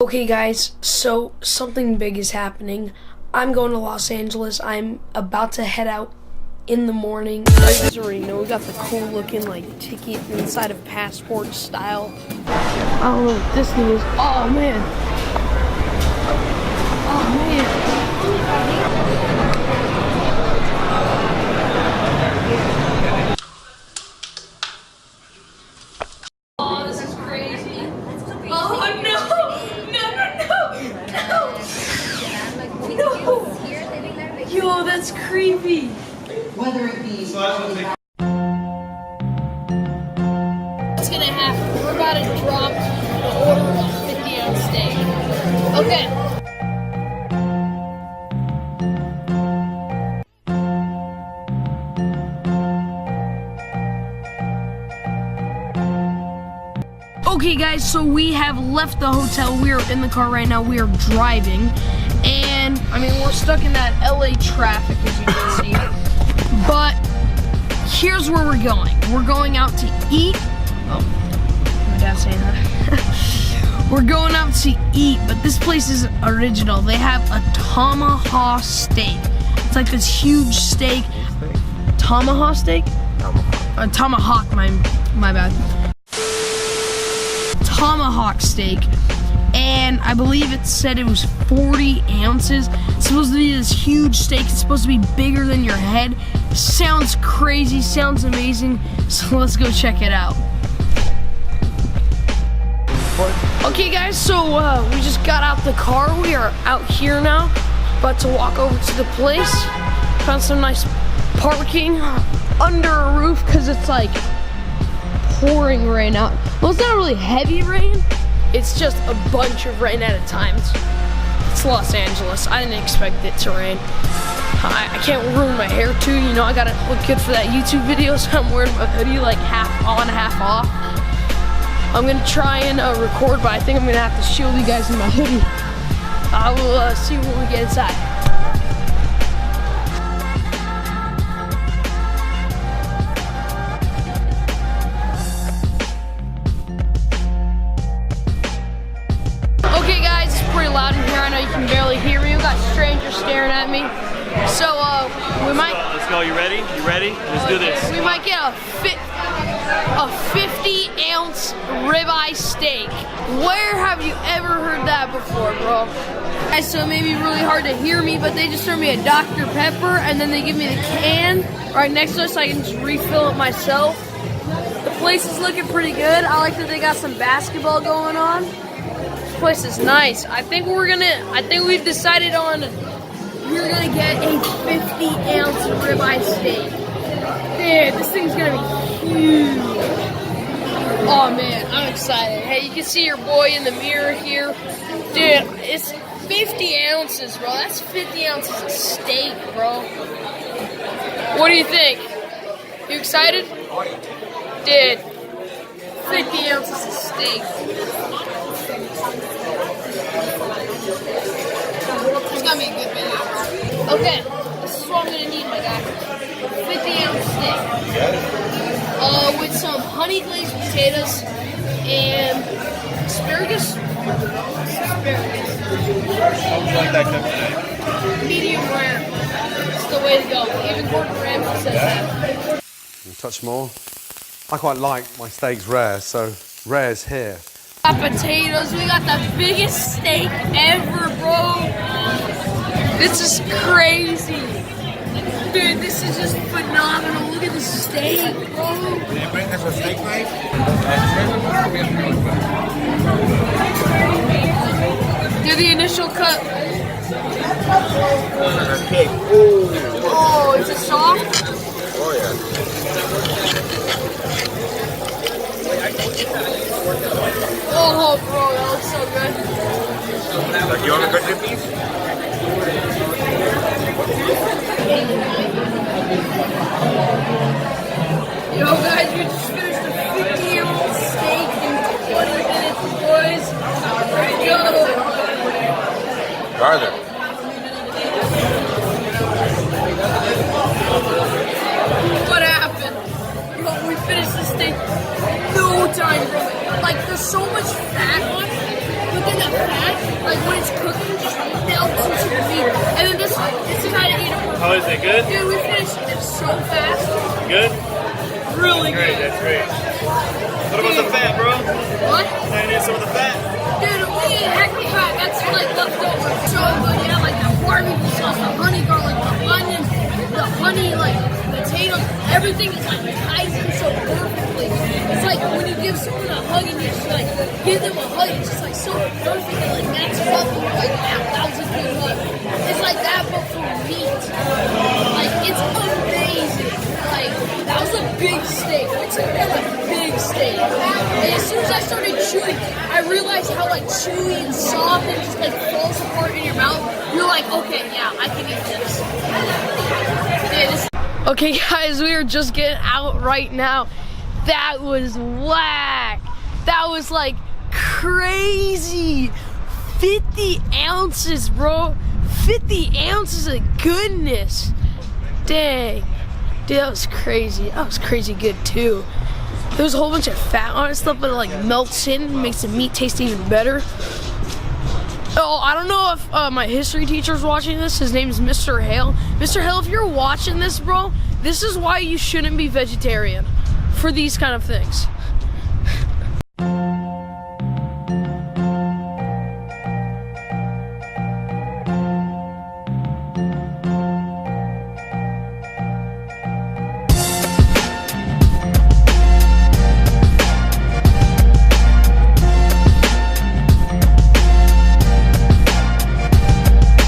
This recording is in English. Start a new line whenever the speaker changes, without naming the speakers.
Okay guys, so something big is happening. I'm going to Los Angeles. I'm about to head out in the morning. You guys already know we got the cool looking like ticket inside of passport style. I don't know what this thing is. Oh man. Oh man. Oh, this is crazy. Oh no. No! Yo, that's creepy.
Whether it be
What's gonna happen? We're about to drop the order of 50-ounce steak. Okay. Okay guys, so we have left the hotel. We are in the car right now. We are driving. And, I mean, we're stuck in that LA traffic, as you can see. But, here's where we're going. We're going out to eat. Oh, my dad's saying that. We're going out to eat, but this place is original. They have a tomahawk steak. It's like this huge steak. Tomahawk steak? Tomahawk, my bad. Tomahawk steak, and I believe it said it was 40 ounces. It's supposed to be this huge steak. It's supposed to be bigger than your head. Sounds crazy, sounds amazing. So let's go check it out. Okay guys, so we just got out the car. We are out here now, about to walk over to the place. Found some nice parking under a roof because it's like pouring rain out. Well, it's not really heavy rain. It's just a bunch of rain at a time. It's Los Angeles. I didn't expect it to rain. I can't ruin my hair too. You know, I gotta look good for that YouTube video, so I'm wearing my hoodie like half on, half off. I'm gonna try and record, but I think I'm gonna have to shield you guys in my hoodie. I will see when we get inside. Loud in here. I know you can barely hear me. We got strangers staring at me. So we might.
Let's go. You ready? You ready? Let's do this.
We might get a 50-ounce ribeye steak. Where have you ever heard that before, bro? Guys, so it may be really hard to hear me, but they just served me a Dr. Pepper, and then they give me the can right next to us so I can just refill it myself. The place is looking pretty good. I like that they got some basketball going on. Place is nice. I think we've decided on we're gonna get a 50-ounce ribeye steak. Dude, this thing's gonna be huge. Oh man, I'm excited. Hey, you can see your boy in the mirror here. Dude, it's 50 ounces, bro. That's 50 ounces of steak, bro. What do you think? You excited? Dude, 50 ounces of steak. It's gonna be a good video. Okay, this is what I'm gonna need, my guy. 50-ounce steak. With some honey glazed potatoes and asparagus.
Like that cooked.
Medium rare. It's the way to go. Even Gordon Ramsay says that.
A touch more. I quite like my steaks rare, so rare's here.
Potatoes, we got the biggest steak ever, bro. This is crazy. Dude, this is just phenomenal. Look at the steak, bro.
Can you bring us a steak knife?
Do the initial cut.
Cake.
Oh, is it soft?
Oh, yeah.
Oh, bro, that looks so good.
You want to cut your piece?
Yo, guys, we just finished a 50-ounce steak in 20 minutes, boys. Let's go.
Farther.
What happened? Yo, we finished this steak no time, bro. Like, there's so much fat on it, but then the fat like when it's cooking, just melts into the meat. And then this is kind of eatable.
How is it? Good?
Dude, we finished it so fast.
Good?
Really
Great,
good.
that's great. What about the fat, bro?
What?
Can I need some of the fat?
Dude, we ate heck of fat. That's like leftover. So good. You have like the barbecue sauce, the honey garlic, the onions, the honey like potatoes. Everything is like ties in so perfectly. It's like when you give someone a hug and you just like give them a hug, it's just like so perfect and like matches up and you're like, yeah, that was a good hug. It's like that but for meat. Like it's amazing. Like that was a big steak. It's a big steak. And as soon as I started chewing, I realized how like chewy and soft and just like falls apart in your mouth. You're like, okay, yeah, I can eat this. Yeah, this. Okay, guys, we are just getting out right now. That was whack. That was like crazy. 50 ounces, bro. 50 ounces of goodness. Dang. Dude, that was crazy. That was crazy good too. There was a whole bunch of fat on it stuff, but it like melts in, makes the meat taste even better. Oh, I don't know if my history teacher's watching this. His name is Mr. Hale. Mr. Hale, if you're watching this, bro, this is why you shouldn't be vegetarian for these kind of things.